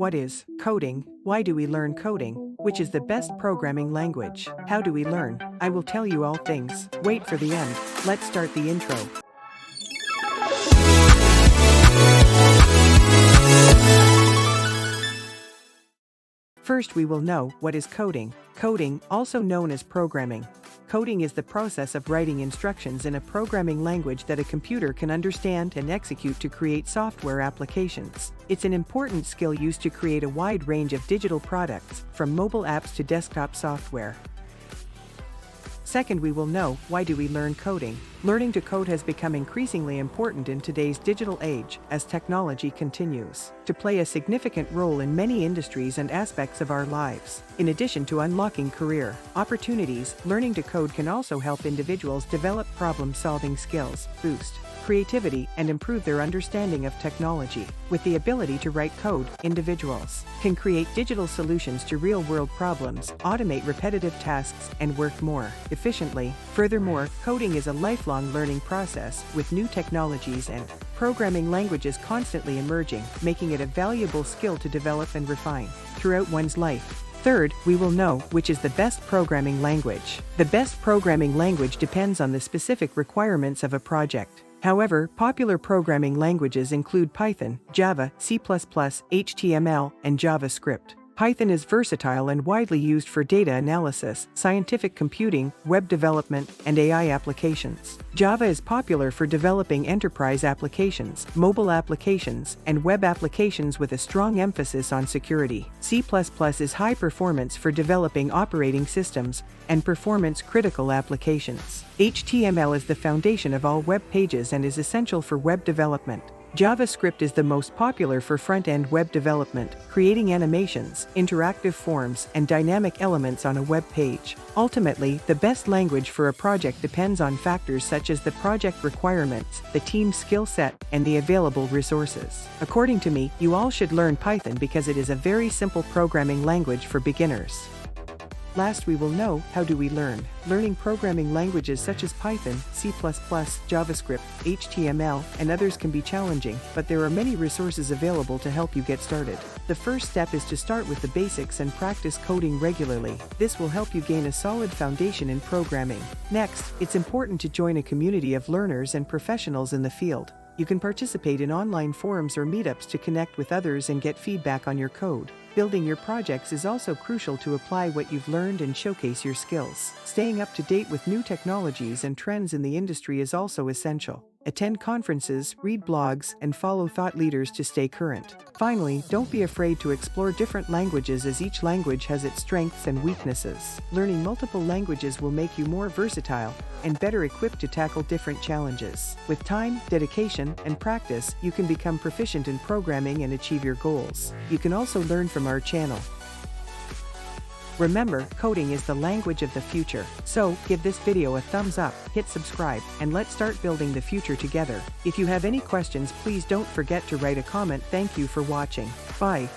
What is coding? Why do we learn coding? Which is the best programming language? How do we learn? I will tell you all things. Wait for the end. Let's start the intro. First, we will know what is coding. Coding, also known as programming. Coding is the process of writing instructions in a programming language that a computer can understand and execute to create software applications. It's an important skill used to create a wide range of digital products, from mobile apps to desktop software. Second, we will know why do we learn coding. Learning to code has become increasingly important in today's digital age as technology continues to play a significant role in many industries and aspects of our lives. In addition to unlocking career opportunities, learning to code can also help individuals develop problem-solving skills, boost creativity, and improve their understanding of technology. With the ability to write code, individuals can create digital solutions to real-world problems, automate repetitive tasks, and work more efficiently. Furthermore, coding is a lifelong learning process, with new technologies and programming languages constantly emerging, making it a valuable skill to develop and refine throughout one's life. Third, we will know which is the best programming language. The best programming language depends on the specific requirements of a project. However, popular programming languages include Python, Java, C++, HTML, and JavaScript. Python is versatile and widely used for data analysis, scientific computing, web development, and AI applications. Java is popular for developing enterprise applications, mobile applications, and web applications with a strong emphasis on security. C++ is high performance for developing operating systems and performance-critical applications. HTML is the foundation of all web pages and is essential for web development. JavaScript is the most popular for front-end web development, creating animations, interactive forms, and dynamic elements on a web page. Ultimately, the best language for a project depends on factors such as the project requirements, the team's skill set, and the available resources. According to me, you all should learn Python because it is a very simple programming language for beginners. Last, we will know how do we learn. Learning programming languages such as Python, C++, JavaScript, HTML, and others can be challenging, but there are many resources available to help you get started. The first step is to start with the basics and practice coding regularly. This will help you gain a solid foundation in programming. Next, it's important to join a community of learners and professionals in the field. You can participate in online forums or meetups to connect with others and get feedback on your code. Building your projects is also crucial to apply what you've learned and showcase your skills. Staying up to date with new technologies and trends in the industry is also essential. Attend conferences, read blogs, and follow thought leaders to stay current. Finally, don't be afraid to explore different languages as each language has its strengths and weaknesses. Learning multiple languages will make you more versatile and better equipped to tackle different challenges. With time, dedication, and practice, you can become proficient in programming and achieve your goals. You can also learn from our channel. Remember, coding is the language of the future. So, give this video a thumbs up, hit subscribe, and let's start building the future together. If you have any questions, please don't forget to write a comment. Thank you for watching. Bye.